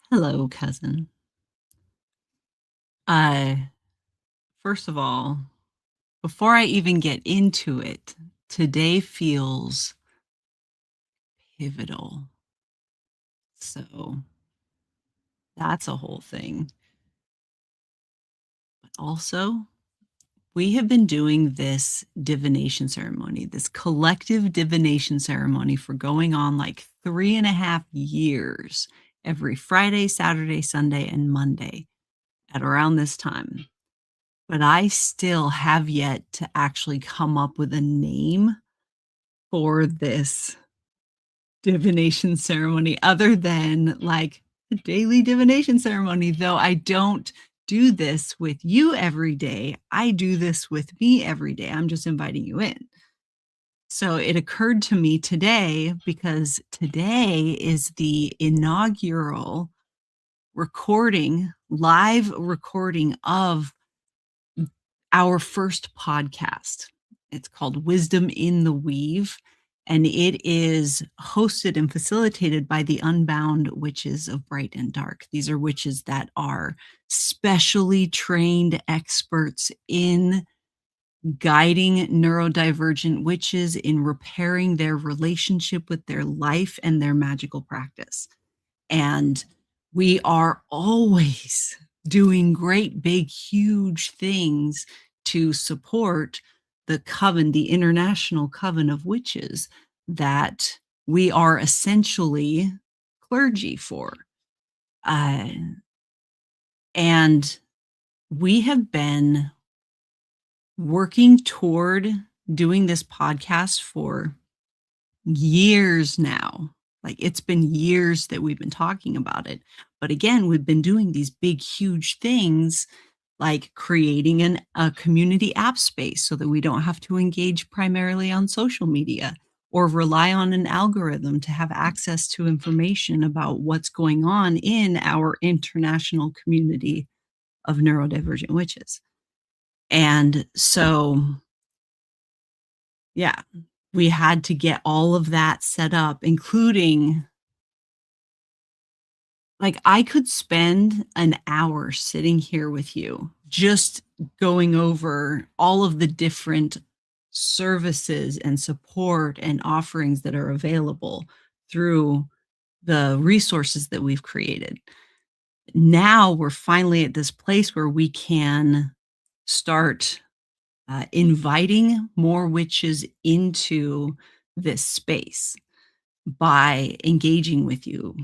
Hello, cousin. I First of all, before I even get into it, today feels pivotal. So that's a whole thing. But also, we have been doing this divination ceremony, this collective divination ceremony for going on like 3.5 years, every Friday, Saturday, Sunday, and Monday at around this time. But I still have yet to actually come up with a name for this divination ceremony other than like the daily divination ceremony, though I don't do this with you every day. I do this with me every day. I'm just inviting you in. So it occurred to me today because today is the inaugural live recording of our first podcast. It's called Wisdom in the Weave, and it is hosted and facilitated by the Unbound Witches of Bright and Dark. These are witches that are specially trained experts in guiding neurodivergent witches in repairing their relationship with their life and their magical practice. And we are always doing great, big, huge things to support the coven, the international coven of witches that we are essentially clergy for. And we have been working toward doing this podcast for years now. Like, it's been years that we've been talking about it, But again, we've been doing these big, huge things like creating a community app space so that we don't have to engage primarily on social media or rely on an algorithm to have access to information about what's going on in our international community of neurodivergent witches. And so, yeah, we had to get all of that set up, including like, I could spend an hour sitting here with you, just going over all of the different services and support and offerings that are available through the resources that we've created. Now we're finally at this place where we can start inviting more witches into this space by engaging with you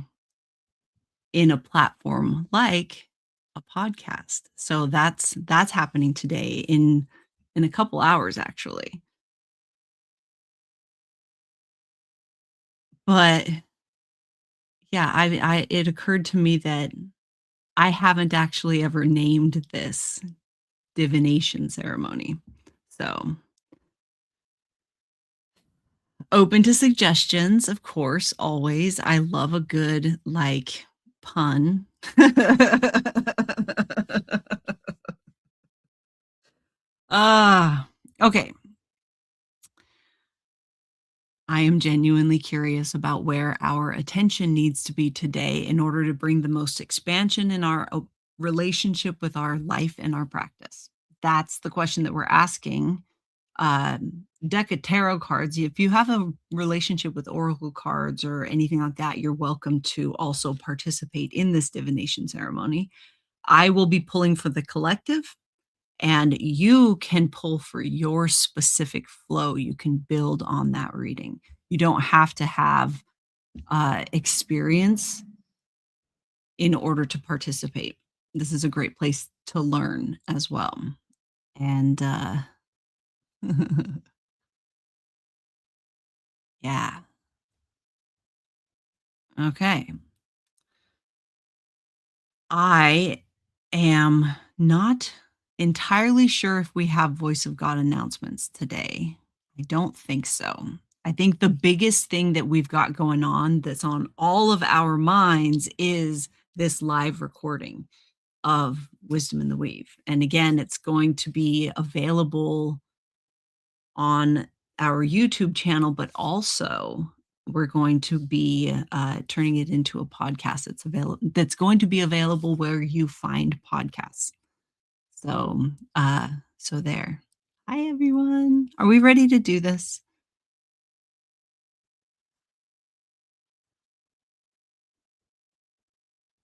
in a platform like a podcast. So that's happening today in a couple hours actually. But yeah, I it occurred to me that I haven't actually ever named this divination ceremony. So, open to suggestions, of course, always. I love a good like pun. Ah, okay. I am genuinely curious about where our attention needs to be today in order to bring the most expansion in our relationship with our life and our practice. That's the question that we're asking. Deck of tarot cards. If you have a relationship with oracle cards or anything like that, you're welcome to also participate in this divination ceremony. I will be pulling for the collective and you can pull for your specific flow. You can build on that reading. You don't have to have experience in order to participate. This is a great place to learn as well. And yeah, okay. I am not entirely sure if we have Voice of God announcements today. I don't think so. I think the biggest thing that we've got going on that's on all of our minds is this live recording of Wisdom in the Weave. And again, it's going to be available on our YouTube channel, but also we're going to be turning it into a podcast that's going to be available where you find podcasts. So so there. Hi everyone. Are we ready to do this?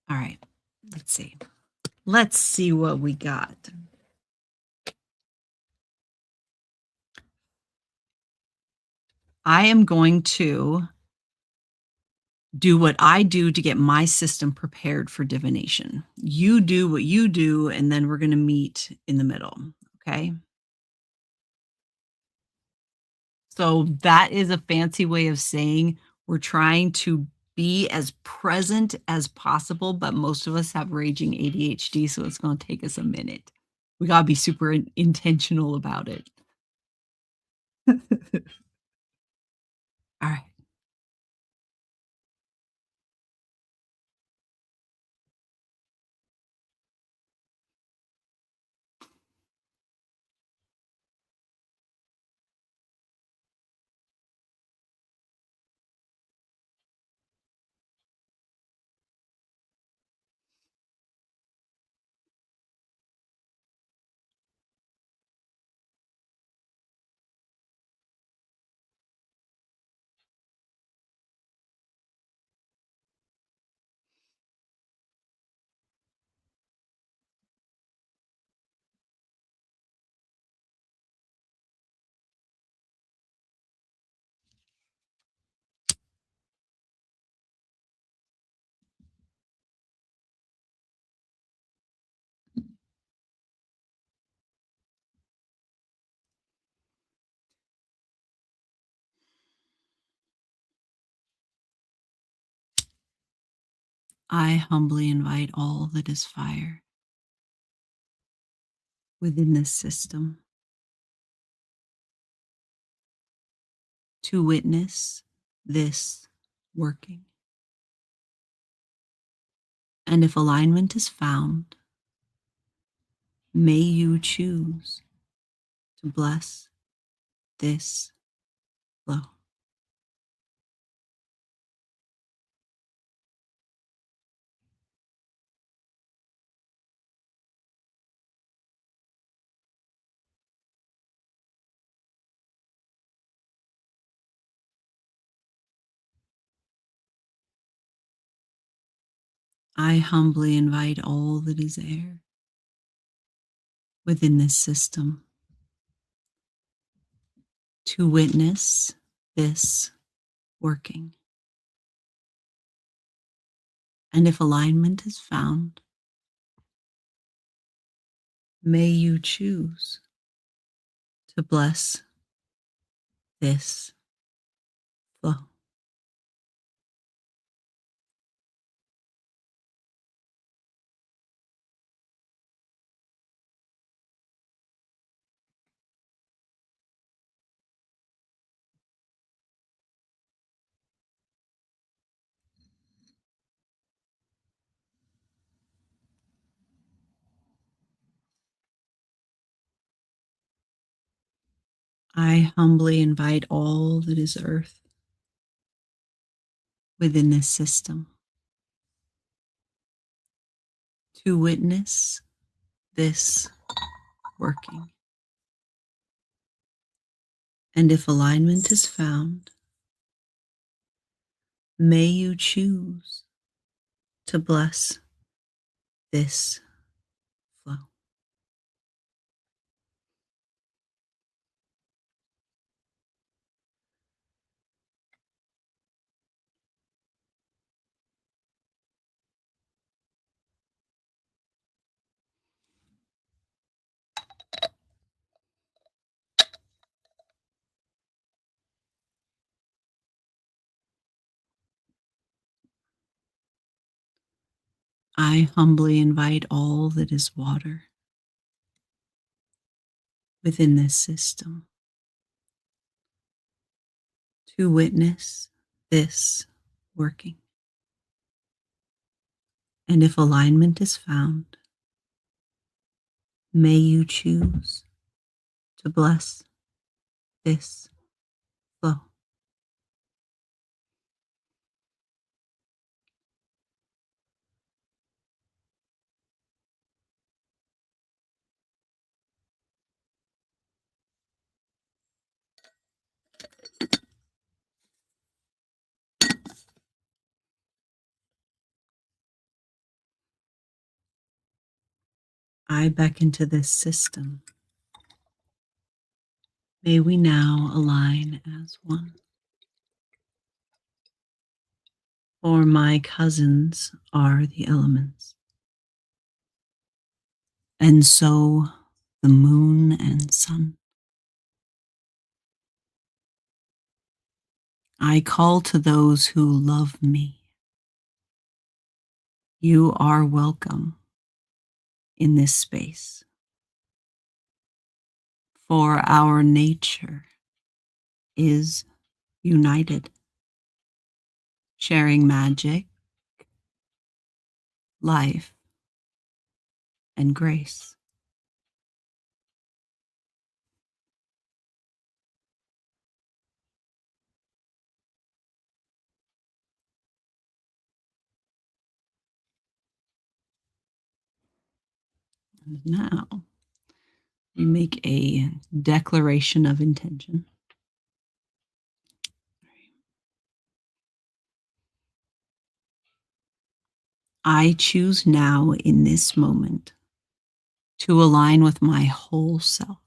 All right. Let's see. Let's see what we got. I am going to do what I do to get my system prepared for divination. You do what you do, and then we're going to meet in the middle. Okay. So that is a fancy way of saying we're trying to be as present as possible, but most of us have raging ADHD, so it's going to take us a minute. We got to be super intentional about it. All right. I humbly invite all that is fire within this system to witness this working. And if alignment is found, may you choose to bless this flow. I humbly invite all that is air within this system to witness this working. And if alignment is found, may you choose to bless this flow. I humbly invite all that is earth within this system to witness this working. And if alignment is found, may you choose to bless this flow. I humbly invite all that is water within this system to witness this working. And if alignment is found, may you choose to bless this flow. I beckon to this system. May we now align as one. For my cousins are the elements, and so the moon and sun. I call to those who love me. You are welcome in this space, for our nature is united, sharing magic, life, and grace. And now we make a declaration of intention. I choose now in this moment to align with my whole self,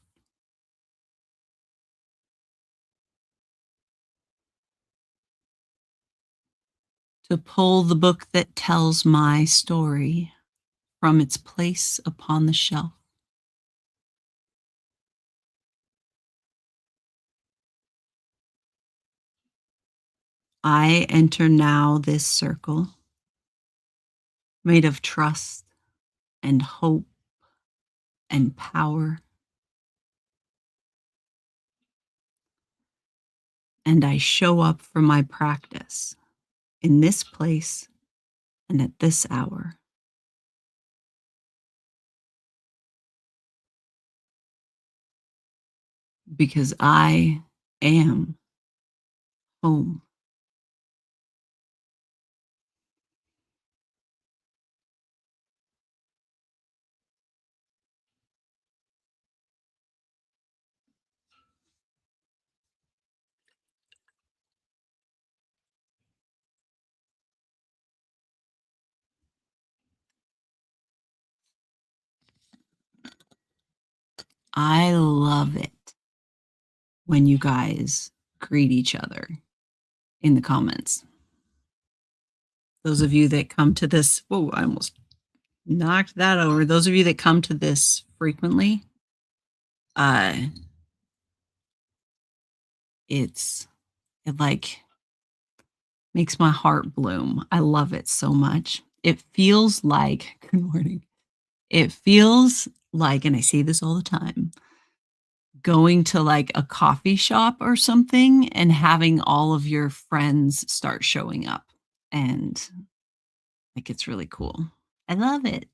to pull the book that tells my story from its place upon the shelf, I enter now this circle made of trust and hope and power. And I show up for my practice in this place and at this hour because I am home. I love it when you guys greet each other in the comments. Those of you that come to this, whoa, I almost knocked that over. Those of you that come to this frequently, uh, it like makes my heart bloom. I love it so much. It feels like, good morning. It feels like, and I say this all the time, going to like a coffee shop or something and having all of your friends start showing up. And like, it's really cool. I love it.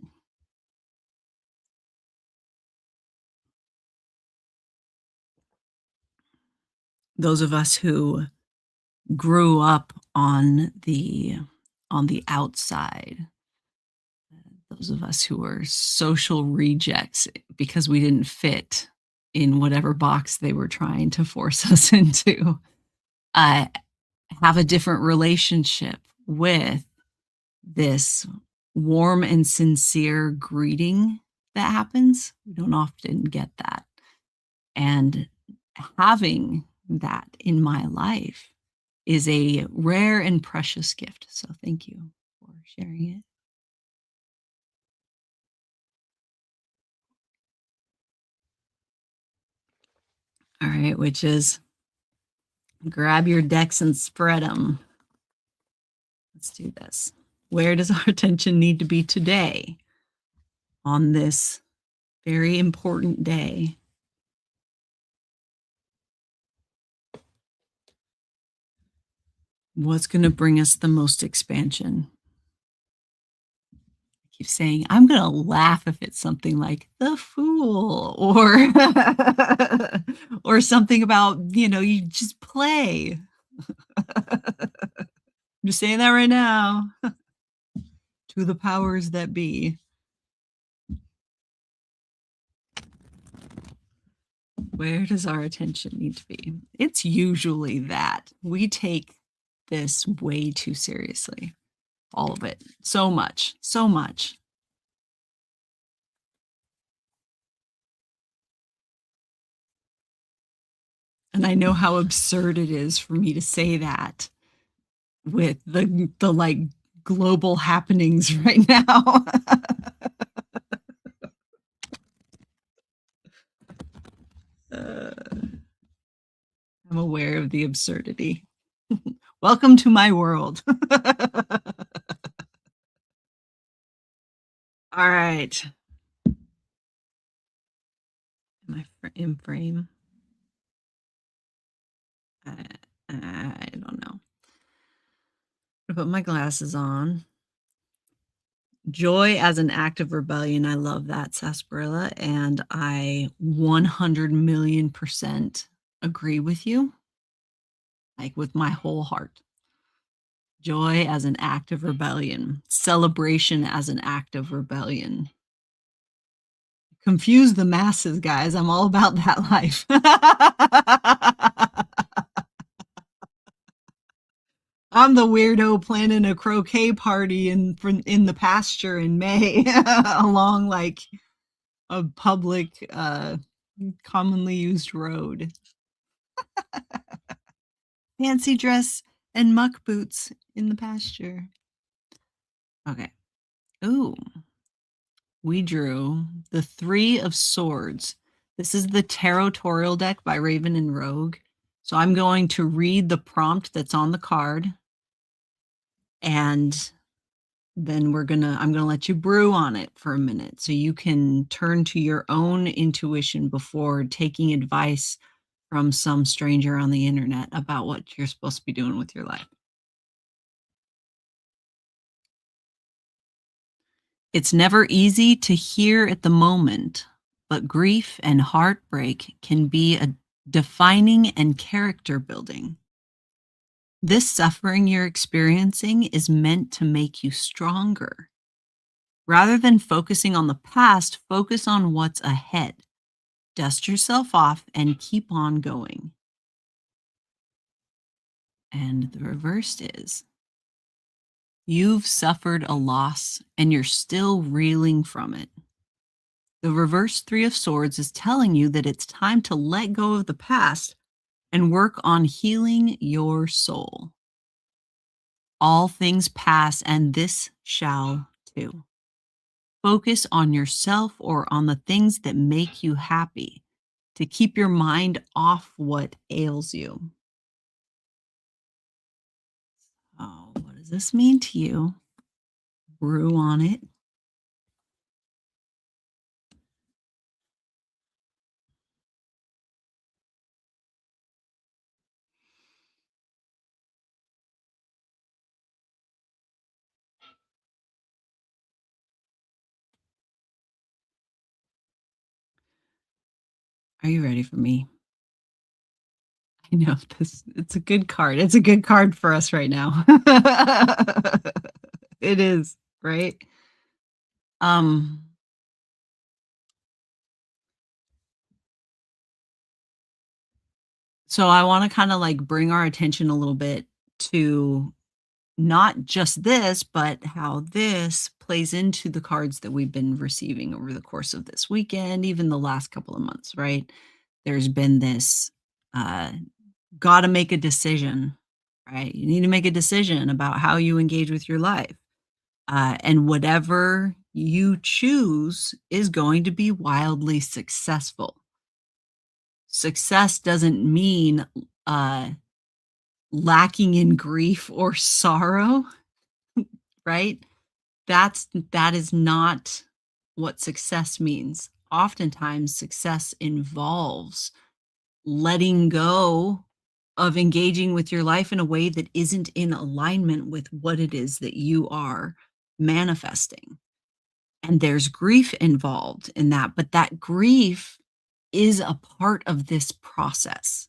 Those of us who grew up on the outside, those of us who are social rejects because we didn't fit in whatever box they were trying to force us into, uh, have a different relationship with this warm and sincere greeting that happens. We don't often get that. And having that in my life is a rare and precious gift. So thank you for sharing it. All right, which is grab your decks and spread them. Let's do this. Where does our attention need to be today on this very important day? What's going to bring us the most expansion? I keep saying, I'm going to laugh if it's something like the fool or or something about, you just play. I'm just saying that right now. To the powers that be. Where does our attention need to be? It's usually that. We take this way too seriously. All of it. So much. So much. And I know how absurd it is for me to say that with the like global happenings right now. I'm aware of the absurdity. Welcome to my world. All right. Am I in frame? I don't know. I put my glasses on. Joy as an act of rebellion. I love that, sarsaparilla. And I 100 million% agree with you, like with my whole heart. Joy as an act of rebellion. Celebration as an act of rebellion. Confuse the masses, guys. I'm all about that life. I'm the weirdo planning a croquet party in the pasture in May along like a public commonly used road. Fancy dress and muck boots in the pasture. Okay. Ooh. We drew the Three of Swords. This is the Tarotorial deck by Raven and Rogue. So I'm going to read the prompt that's on the card. And then I'm gonna let you brew on it for a minute so you can turn to your own intuition before taking advice from some stranger on the internet about what you're supposed to be doing with your life. It's never easy to hear at the moment, but grief and heartbreak can be a defining and character building. This suffering you're experiencing is meant to make you stronger. Rather than focusing on the past, focus on what's ahead. Dust yourself off and keep on going. And the reverse is you've suffered a loss and you're still reeling from it. The reverse Three of Swords is telling you that it's time to let go of the past and work on healing your soul. All things pass, and this shall too. Focus on yourself or on the things that make you happy to keep your mind off what ails you. Oh, what does this mean to you? Brew on it. Are you ready for me? I know this it's a good card. It's a good card for us right now. It is, right? Um, so I want to kind of like bring our attention a little bit to not just this, but how this plays into the cards that we've been receiving over the course of this weekend, even the last couple of months, right? There's been this uh got to make a decision, right? You need to make a decision about how you engage with your life. And whatever you choose is going to be wildly successful. Success doesn't mean uh, lacking in grief or sorrow, right? That is not what success means. Oftentimes, success involves letting go of engaging with your life in a way that isn't in alignment with what it is that you are manifesting. And there's grief involved in that, but that grief is a part of this process.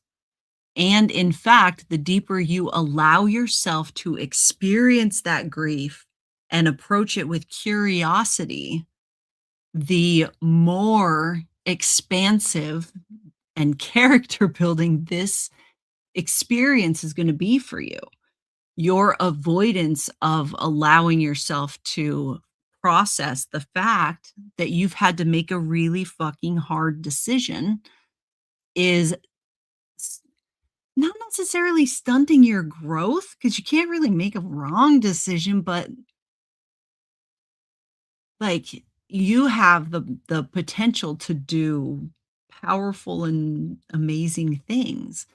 And in fact, the deeper you allow yourself to experience that grief and approach it with curiosity, the more expansive and character building this experience is going to be for you. Your avoidance of allowing yourself to process the fact that you've had to make a really fucking hard decision is s- not necessarily stunting your growth because you can't really make a wrong decision, but like you have the potential to do powerful and amazing things,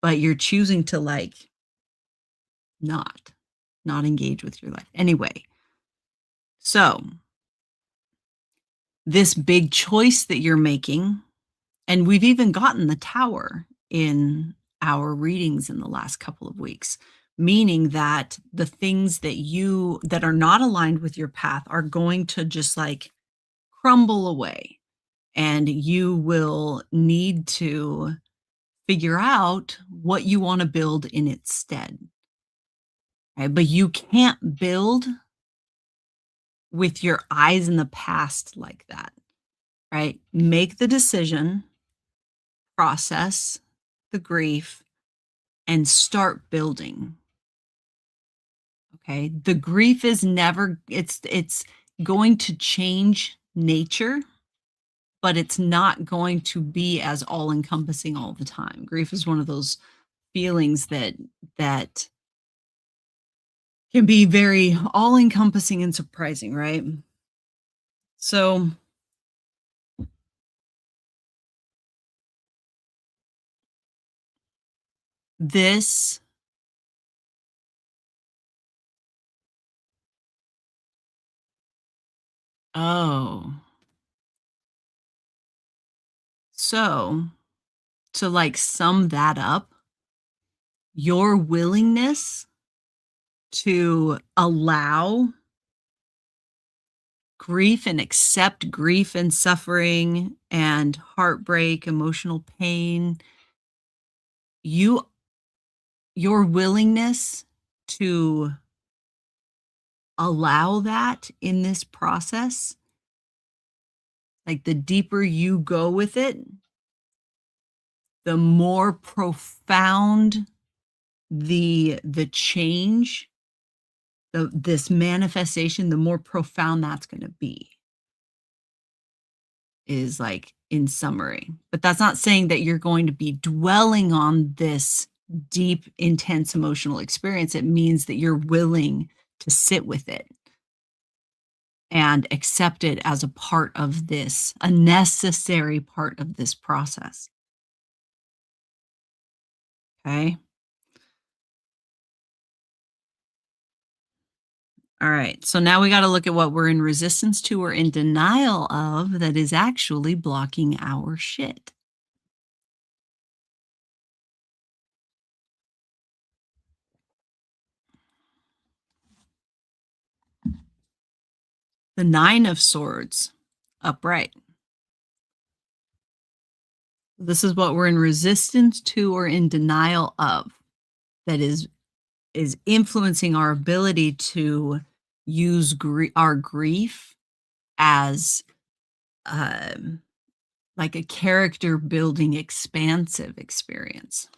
but you're choosing to like not not engage with your life. Anyway, so this big choice that you're making, and we've even gotten the tower in our readings in the last couple of weeks, meaning that the things that are not aligned with your path are going to just like crumble away, and you will need to figure out what you want to build in its stead. Right? But you can't build with your eyes in the past like that, right? Make the decision, process the grief, and start building. Okay. The grief is never, it's going to change nature, but it's not going to be as all encompassing all the time. Grief is one of those feelings that can be very all encompassing and surprising, right? So this Oh. So, to like sum that up, your willingness to allow grief and accept grief and suffering and heartbreak, emotional pain, you your willingness to allow that in this process, like the deeper you go with it, the more profound the change, this manifestation, the more profound that's going to be, is like in summary. But that's not saying that you're going to be dwelling on this deep, intense emotional experience. It means that you're willing to sit with it and accept it as a part of this, a necessary part of this process. Okay. All right. So now we got to look at what we're in resistance to or in denial of that is actually blocking our shit. The Nine of Swords, upright. This is what we're in resistance to or in denial of that is influencing our ability to use our grief as um, like a character building expansive experience.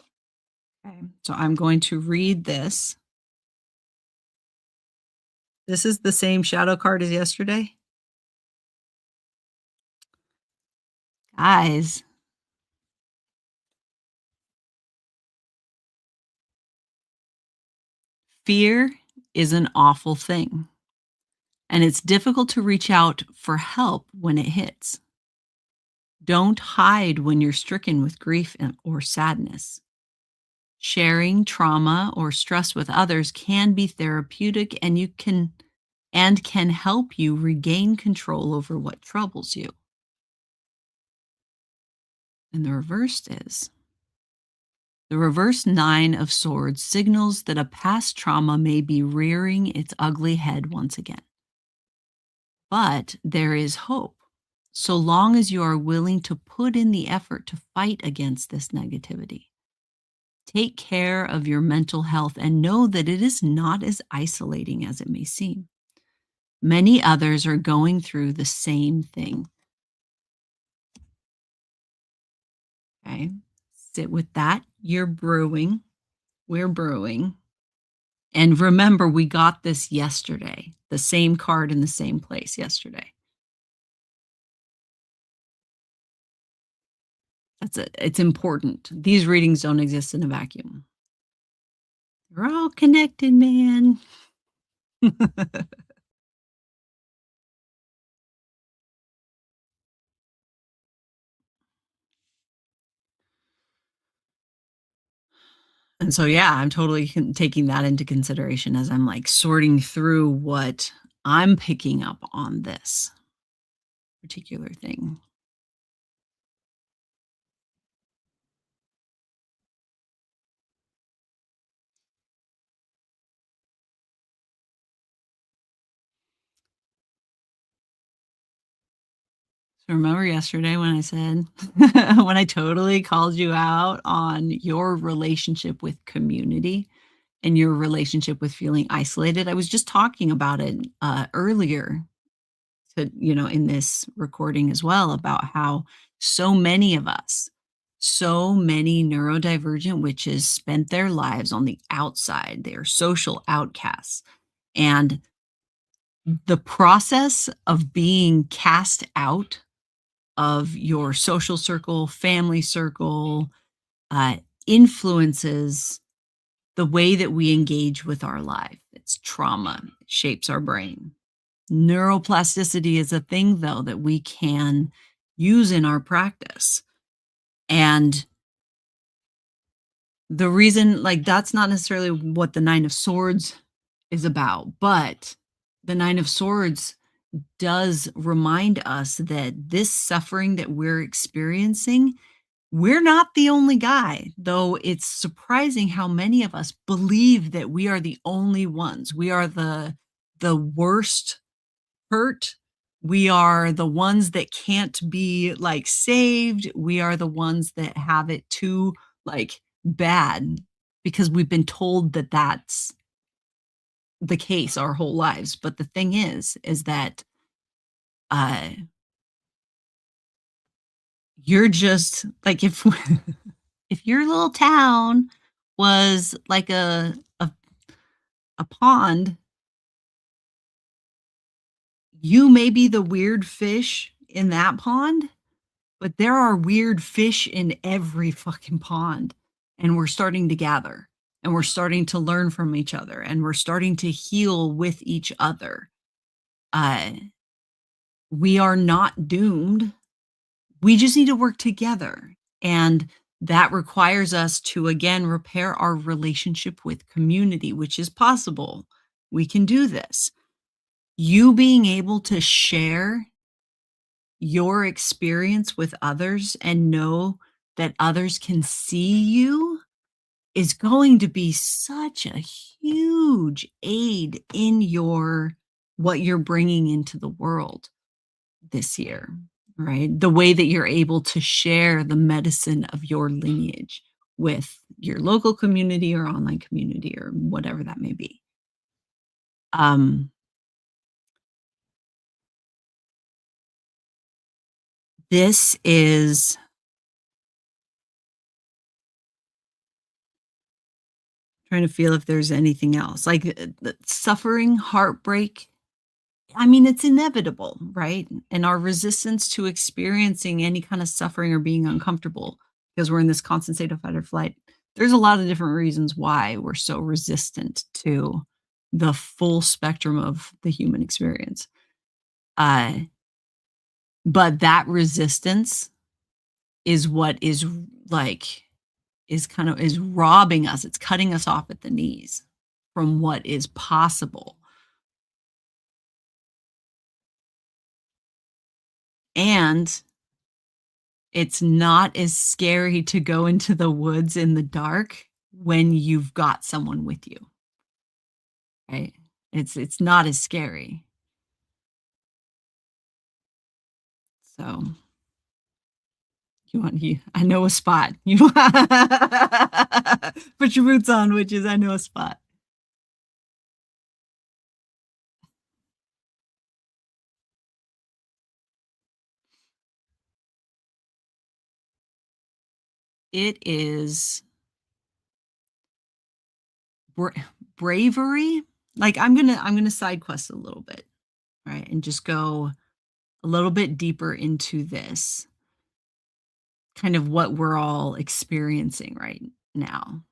Okay. So I'm going to read this. This is the same shadow card as yesterday. Guys, fear is an awful thing, and it's difficult to reach out for help when it hits. Don't hide when you're stricken with grief or sadness. Sharing trauma or stress with others can be therapeutic, and can help you regain control over what troubles you. And the reverse Nine of Swords signals that a past trauma may be rearing its ugly head once again. But there is hope, so long as you are willing to put in the effort to fight against this negativity. Take care of your mental health and know that it is not as isolating as it may seem. Many others are going through the same thing. Okay. Sit with that. You're brewing. We're brewing. And remember, we got this yesterday, the same card in the same place yesterday. That's it. It's important. These readings don't exist in a vacuum. They're all connected, man. And so, yeah, I'm totally taking that into consideration as I'm like sorting through what I'm picking up on this particular thing. So remember yesterday when I said, when I totally called you out on your relationship with community and your relationship with feeling isolated? I was just talking about it earlier in this recording as well, about how so many of us, so many neurodivergent witches spent their lives on the outside. They are social outcasts. And the process of being cast out of your social circle, family circle, uh, influences the way that we engage with our life. It's trauma, it shapes our brain. Neuroplasticity is a thing, though, that we can use in our practice. And the reason, like, that's not necessarily what the Nine of Swords is about, but the Nine of Swords does remind us that this suffering that we're experiencing, we're not the only guy, though it's surprising how many of us believe that we are the only ones. We are the worst hurt. We are the ones that can't be, like, saved. We are the ones that have it too, like, bad because we've been told that that's the case our whole lives. But the thing is that, uh, you're just like, if your little town was like a pond, you may be the weird fish in that pond, but there are weird fish in every fucking pond, and we're starting to gather, and we're starting to learn from each other, and we're starting to heal with each other. Uh, we are not doomed. We just need to work together, and that requires us to, again, repair our relationship with community, which is possible. We can do this. You being able to share your experience with others and know that others can see you is going to be such a huge aid in your what you're bringing into the world this year, right? The way that you're able to share the medicine of your lineage with your local community or online community or whatever that may be. Um, this is trying to feel if there's anything else like the suffering, heartbreak. I mean, it's inevitable, right? And our resistance to experiencing any kind of suffering or being uncomfortable because we're in this constant state of fight or flight. There's a lot of different reasons why we're so resistant to the full spectrum of the human experience. Uh, but that resistance is what is like is kind of is robbing us. It's cutting us off at the knees from what is possible. And it's not as scary to go into the woods in the dark when you've got someone with you, right? It's not as scary. So, you I know a spot. You put your boots on, witches, I know a spot. It is bra bravery. Like, I'm gonna side quest a little bit, right? And just go a little bit deeper into this, kind of what we're all experiencing right now.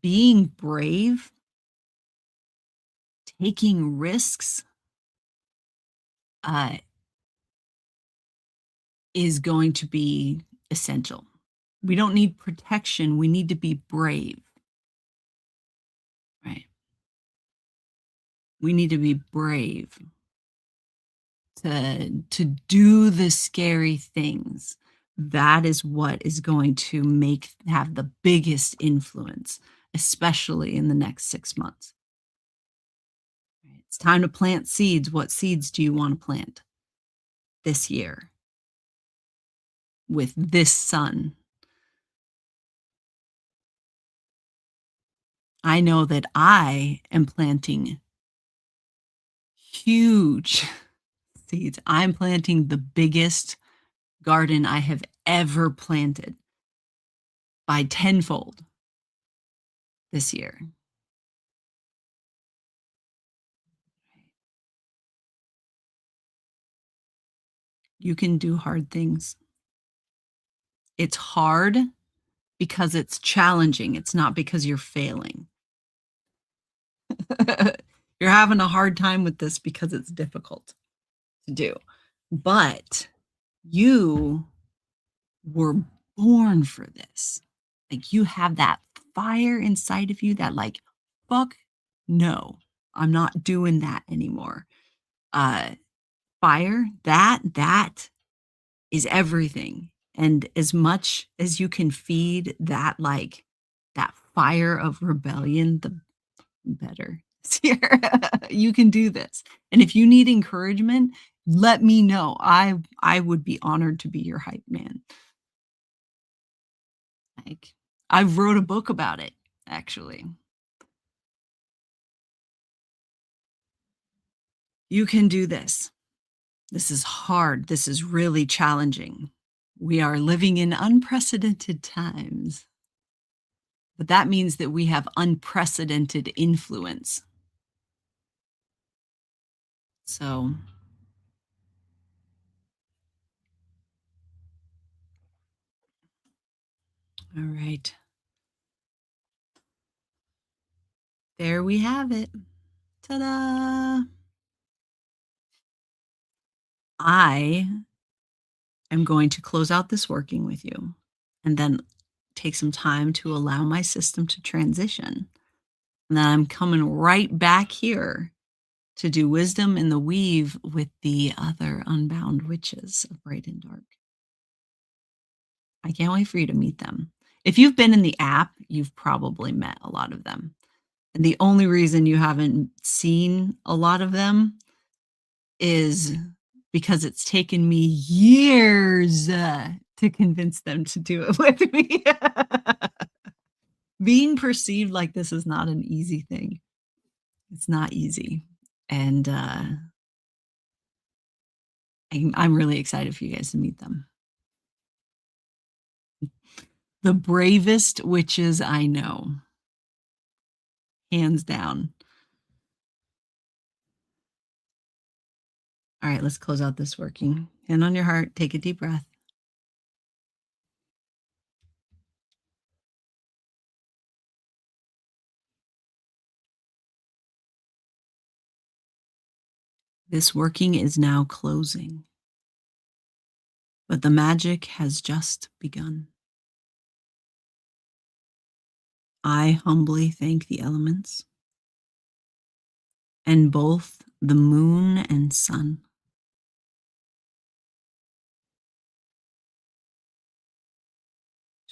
Being brave, taking risks, uh, is going to be essential. We don't need protection, we need to be brave, right? We need to be brave to do the scary things. That is what is going to have the biggest influence, especially in the next 6 months. Right? It's time to plant seeds. What seeds do you want to plant this year with this sun? I know that I am planting huge seeds. I'm planting the biggest garden I have ever planted by tenfold this year. You can do hard things. It's hard because it's challenging. It's not because you're failing. You're having a hard time with this because it's difficult to do. But you were born for this. Like, you have that fire inside of you that, like, fuck no. I'm not doing that anymore. Uh, Fire, that is everything. And as much as you can feed that, like, that fire of rebellion, the better. You can do this. And if you need encouragement, let me know. I would be honored to be your hype man. Like, I wrote a book about it, actually. You can do this. This is hard. This is really challenging. We are living in unprecedented times, but that means that we have unprecedented influence. So, all right. There we have it. Ta-da! I am going to close out this working with you and then take some time to allow my system to transition. And then I'm coming right back here to do wisdom in the weave with the other unbound witches of bright and dark. I can't wait for you to meet them. If you've been in the app, you've probably met a lot of them. And the only reason you haven't seen a lot of them is because it's taken me years to convince them to do it with me. Being perceived like this is not an easy thing. It's not easy. And I'm really excited for you guys to meet them. The bravest witches I know, hands down. All right, let's close out this working. Hand on your heart, take a deep breath. This working is now closing, but the magic has just begun. I humbly thank the elements and both the moon and sun.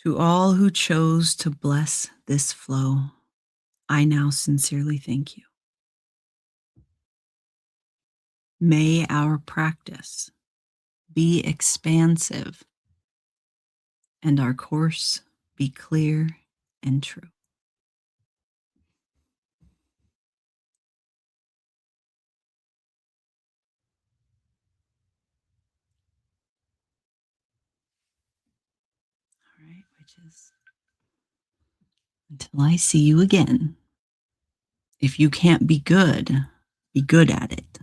To all who chose to bless this flow, I now sincerely thank you. May our practice be expansive and our course be clear and true. All right, witches. Until I see you again, if you can't be good at it.